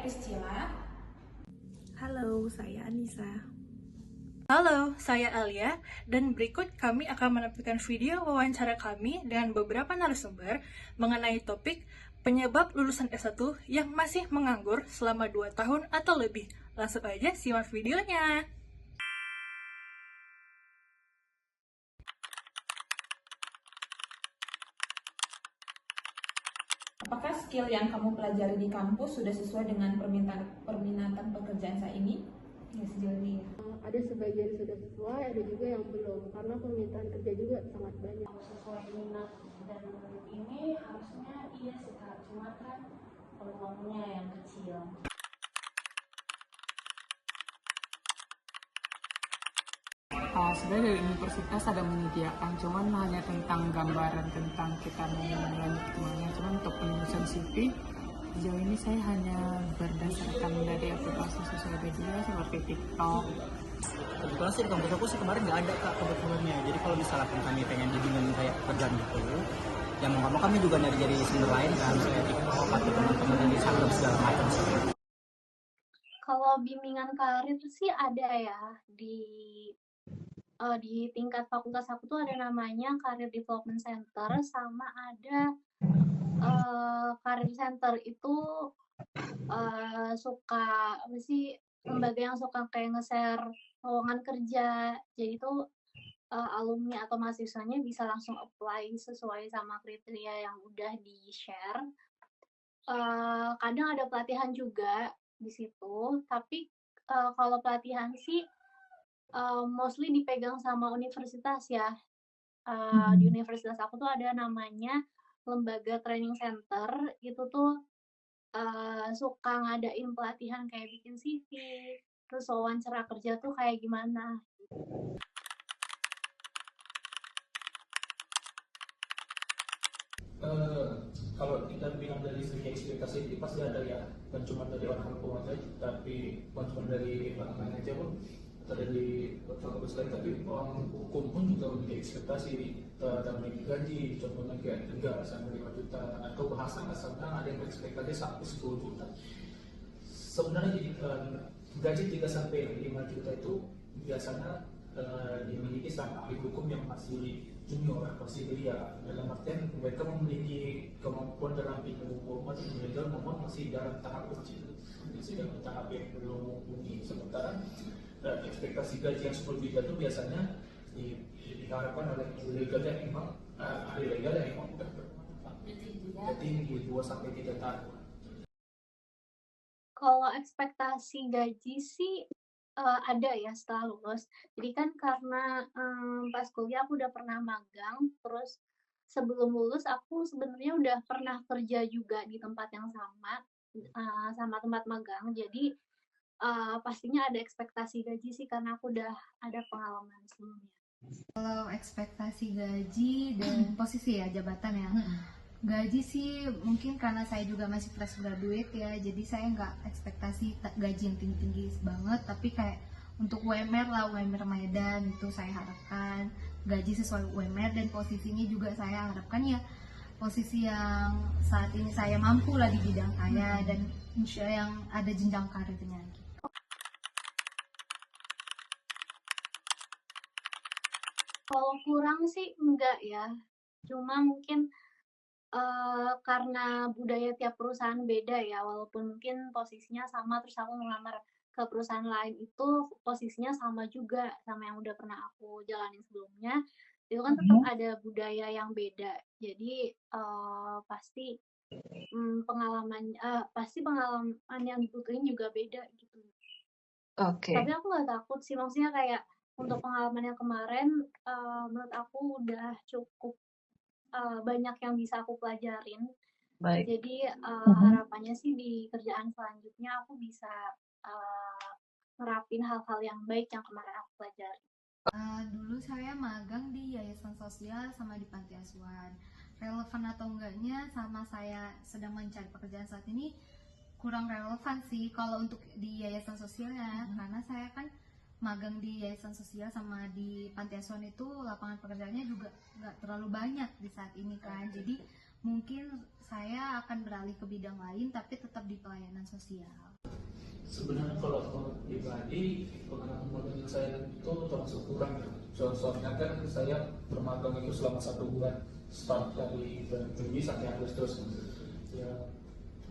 Priscilla. Halo, saya Anissa. Halo, saya Alia, dan berikut kami akan menampilkan video wawancara kami dengan beberapa narasumber mengenai topik penyebab lulusan S1 yang masih menganggur selama 2 tahun atau lebih. Langsung aja simak videonya. Apakah skill yang kamu pelajari di kampus sudah sesuai dengan permintaan pekerjaan saat ini? Ya, sejauh ini ya. Ada sebagian sudah sesuai, ada juga yang belum, karena permintaan kerja juga sangat banyak. Sesuai minat dan ini harusnya iya sih Kak, cuma kan peluangnya yang kecil. Sebenarnya dari universitas ada menyediakan, cuman hanya tentang gambaran tentang kita mau lanjut kemana. Cuman untuk penulisan CV, sejauh ini saya hanya berdasarkan dari aplikasi sosial media seperti TikTok. Kebetulan sih di kampus aku sih kemarin nggak ada Kak kebetulannya. Jadi kalau misalnya kami pengen bimbingan kayak kerjaan gitu, ya mau nggak mau kami juga nyari dari sumber lain kan, kayak TikTok atau teman-teman dari Instagram segala macam sih. Kalau bimbingan karir sih ada ya di tingkat fakultas aku tuh ada namanya Career Development Center sama ada Career Center itu suka apa sih lembaga yang suka kayak nge-share lowongan kerja. Jadi tuh alumni atau mahasiswanya bisa langsung apply sesuai sama kriteria yang udah di-share. Kadang ada pelatihan juga di situ, tapi kalau pelatihan sih mostly dipegang sama universitas ya. Di universitas aku tuh ada namanya lembaga training center, itu tuh suka ngadain pelatihan kayak bikin CV, terus wawancara kerja tuh kayak gimana. Kalau kita bilang dari segi ekspektasi itu pasti ada ya, bukan cuma dari orang hukum aja, tapi bukan cuma dari orang lain aja pun, atau dari fakultas lain, tapi orang hukum pun juga memiliki ekspektasi dalam gaji, contohnya kayak 3 sampai 5 juta, atau bahasa asalkan ada yang ekspektasi sampai 10 juta. Sebenarnya gaji 3 sampai 5 juta itu biasanya dimiliki sama ahli hukum yang masih junior atau masih belia, dalam artian mereka memiliki kemampuan dalam bidang hukum atau legal namun masih dalam tahap kecil, masih dalam tahap yang belum mumpuni. Sementara ekspektasi gaji yang 10 juta itu biasanya diharapkan oleh legal yang memang ahli legal yang memang sudah berpengalaman, jadi di 2 sampai 3 tahun. Kalau ekspektasi gaji sih ada ya setelah lulus. Jadi kan karena pas kuliah aku udah pernah magang, terus sebelum lulus aku sebenarnya udah pernah kerja juga di tempat yang sama sama tempat magang. Jadi pastinya ada ekspektasi gaji sih karena aku udah ada pengalaman sebelumnya. Kalau ekspektasi gaji dan posisi ya, jabatan ya. Gaji sih mungkin karena saya juga masih fresh graduate ya, jadi saya nggak ekspektasi gaji yang tinggi-tinggi banget, tapi kayak untuk UMR lah, UMR Medan itu saya harapkan gaji sesuai UMR, dan posisinya juga saya harapkan ya posisi yang saat ini saya mampu lah di bidang saya, dan insya Allah yang ada jenjang karirnya gitu. Kalau kurang sih enggak ya, cuma mungkin karena budaya tiap perusahaan beda ya, walaupun mungkin posisinya sama, terus aku ngelamar ke perusahaan lain itu posisinya sama juga sama yang udah pernah aku jalanin sebelumnya, itu kan tetap ada budaya yang beda. Jadi pasti pengalaman yang dibutuhin juga beda gitu. Tapi aku nggak takut sih, maksudnya kayak untuk pengalaman yang kemarin menurut aku udah cukup banyak yang bisa aku pelajarin. Jadi harapannya sih di kerjaan selanjutnya aku bisa nerapin hal-hal yang baik yang kemarin aku pelajari. Dulu saya magang di yayasan sosial sama di panti asuhan. Relevan atau enggaknya sama saya sedang mencari pekerjaan saat ini kurang relevan sih kalau untuk di yayasan sosial ya, karena saya kan magang di yayasan sosial sama di panti asuhan itu lapangan pekerjaannya juga nggak terlalu banyak di saat ini kan, jadi mungkin saya akan beralih ke bidang lain tapi tetap di pelayanan sosial. Sebenarnya kalau pribadi pengalaman magang yang saya itu termasuk kurang ya. Soalnya kan saya bermagang itu selama 1 bulan, start dari Juli sampai Agustus. Ya,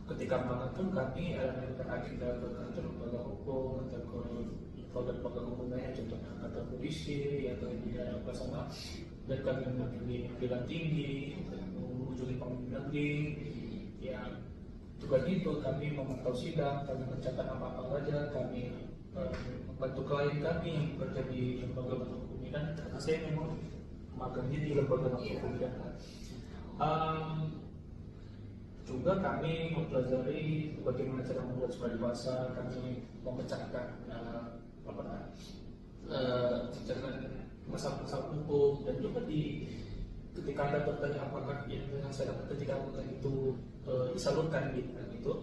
ketika magang pun kami ada agenda ke kantor lembaga hukum atau ke lembaga hukum lainnya, contohnya kantor polisi atau di daerah pelaksana, dan kami memiliki panggilan tinggi, mengunjungi pengadilan negeri. Ya, tugas itu kami memantau sidang, kami mencatat apa-apa saja, kami membantu klien kami yang bekerja di lembaga hukum dan saya memang magangnya di lembaga hukum dan juga kami mempelajari bagaimana cara membuat surat kuasa, kami memecahkan masalah-masalah hukum, dan juga ketika Anda bertanya apakah yang saya dapat ketika magang itu disalurkan di itu,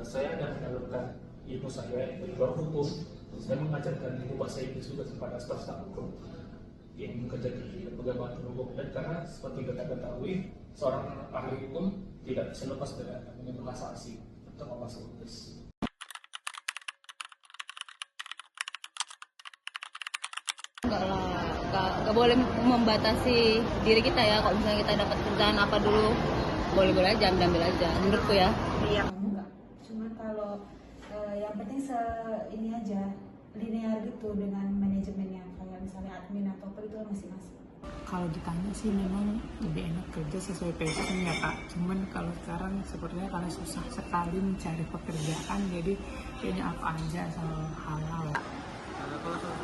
saya ada menyalurkan ilmu saya di luar hukum. Saya mengajarkan ilmu bahasa Inggris juga kepada staf-staf hukum yang bekerja di lembaga bantuan hukum, dan karena seperti kita ketahui seorang ahli hukum tidak bisa lepas dengan bahasa asing atau bahasa Inggris. Nggak boleh membatasi diri kita ya. Kalau misalnya kita dapat kerjaan apa dulu, boleh-boleh aja, ambil aja, menurutku ya. Iya, enggak. Cuma kalau yang penting ini aja linear gitu dengan manajemennya, kayak misalnya admin atau apa itu masing-masing. Kalau ditanya sih memang lebih enak kerja sesuai passion ya Kak. Cuman kalau sekarang sepertinya karena susah sekali mencari pekerjaan, jadi kayaknya apa aja asal halal. Kalau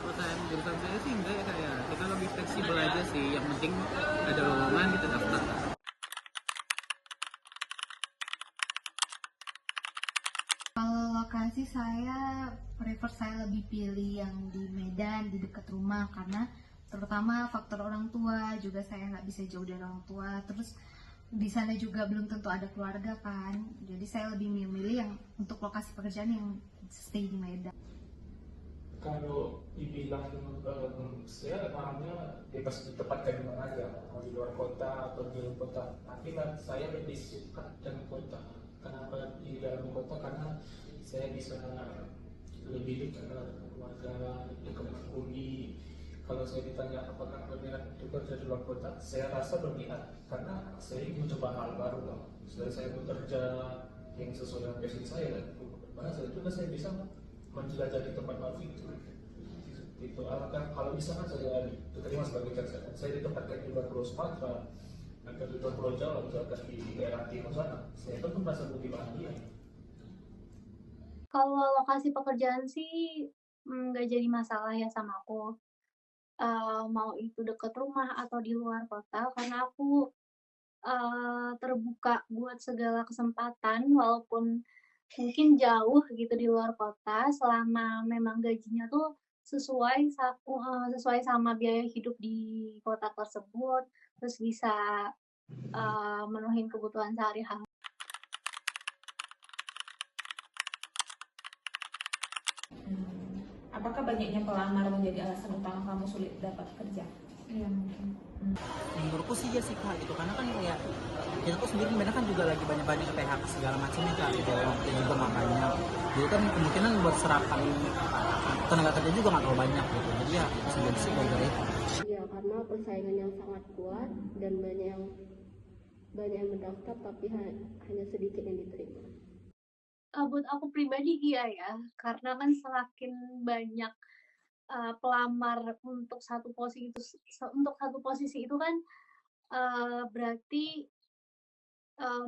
perusahaan jurusan saya sih enggak ya Kak ya. Kita lebih fleksibel aja sih. Yang penting ada lowongan kita daftar. Kalau lokasi saya lebih pilih yang di Medan, di dekat rumah, karena terutama faktor orang tua, juga saya nggak bisa jauh dari orang tua, terus di sana juga belum tentu ada keluarga kan, jadi saya lebih memilih yang untuk lokasi pekerjaan yang stay di Medan. Kalau dibilang saya orangnya bebas ditempatkan di mana aja, mau di luar kota atau di dalam kota, tapi kan saya lebih suka dengan kota. Kenapa di dalam kota? Karena saya bisa lebih dekat dengan keluarga, dekat dengan bumi. Kalau saya ditanya apakah berminat untuk kerja di luar kota, saya rasa berminat karena saya ingin mencoba hal baru lah. Saya bekerja yang sesuai dengan passion saya, dan bahasa juga saya bisa menjelajah di tempat baru itu. Kalau misalkan saya diterima sebagai jaksa, saya ditempatkan di luar Pulau Sumatera, atau di luar Pulau Jawa, misalkan di daerah timur sana, saya tentu merasa lebih bahagia. Kalau lokasi pekerjaan sih nggak jadi masalah ya sama aku. Mau itu dekat rumah atau di luar kota, karena aku terbuka buat segala kesempatan, walaupun mungkin jauh gitu di luar kota, selama memang gajinya tuh sesuai sama biaya hidup di kota tersebut, terus bisa menuhin kebutuhan sehari-hari. Apakah banyaknya pelamar menjadi alasan utama kamu sulit dapat kerja? Iya mungkin. Menurutku sih ya sih Kak, gitu, karena kan ya kita tuh sendiri sebenarnya kan juga lagi banyak PHK segala macamnya Kak, gitu loh, dan juga makanya jadi kan kemungkinan buat serapan tenaga kerja juga nggak terlalu banyak gitu, jadi ya bisa jadi sih gara-gara itu. Ya karena persaingan yang sangat kuat dan banyak yang mendaftar tapi hanya sedikit yang diterima. Buat aku pribadi iya ya, karena kan semakin banyak pelamar untuk satu posisi itu kan berarti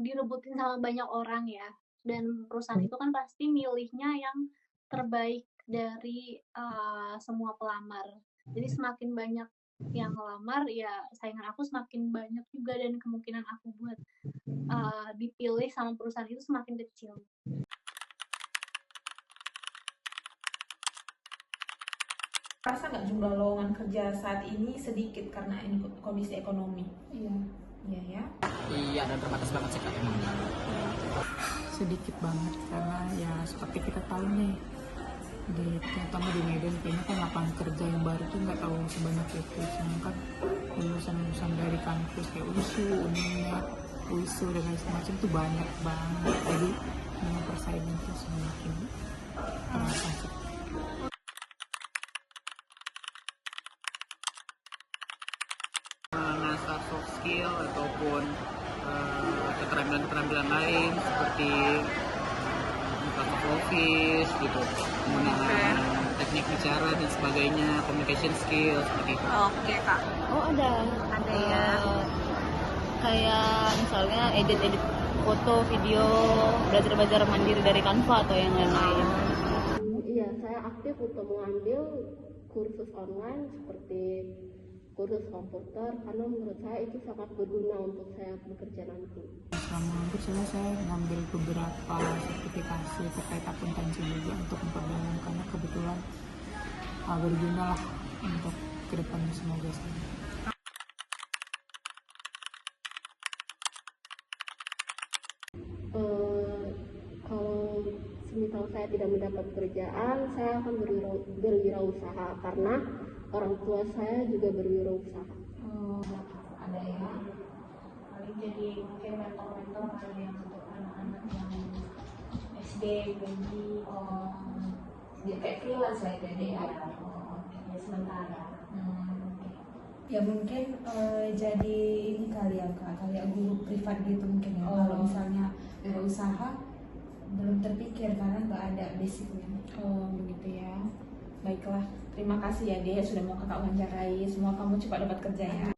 direbutin sama banyak orang ya, dan perusahaan itu kan pasti milihnya yang terbaik dari semua pelamar. Jadi semakin banyak yang ngelamar ya saingan aku semakin banyak juga, dan kemungkinan aku buat dipilih sama perusahaan itu semakin kecil. Rasa nggak jumlah lowongan kerja saat ini sedikit karena ini kondisi ekonomi? Iya ya. Iya, dan terbatas banget sih Kak emang. Sedikit banget karena ya seperti kita tahu nih, gitu. Atau di Medan kayaknya kan lapangan kerja yang baru tuh nggak tahu sebanyak itu, sedangkan lulusan dari kampus kayak USU, UNIMED, UISU dan lain semacam tuh banyak banget. Jadi memang persaingan tuh semakin terasa sih. Mengasah soft skill ataupun keterampilan-keterampilan lain seperti Microsoft Office gitu, menggunakan teknik bicara dan sebagainya, communication skill seperti itu. Oke kak. Oh ada ya. Kayak misalnya edit foto, video, belajar mandiri dari Canva atau yang lain-lain. Iya, saya aktif untuk mengambil kursus online seperti kursus komputer karena menurut saya itu sangat berguna untuk saya bekerja nanti. Selama bersekolah saya mengambil beberapa sertifikasi terkait akuntansi juga untuk memperdalam, karena kebetulan berguna lah untuk kedepannya semoga saya. Kalau semisal saya tidak mendapat pekerjaan, saya akan berwirausaha karena orang tua saya juga berwirausaha. Ada ya, paling jadi mungkin mentor-mentor kali yang untuk anak-anak yang SD, baby, Dia kayak freelance lah itu ya. ya sementara. Ya mungkin jadi ini kali ya kak, kayak guru privat gitu mungkin ya. Kalau misalnya berusaha belum terpikir karena nggak ada basicnya. Oh begitu ya. Baiklah, terima kasih ya Dea sudah mau kakak wawancarai. Semua kamu cepat dapat kerja ya.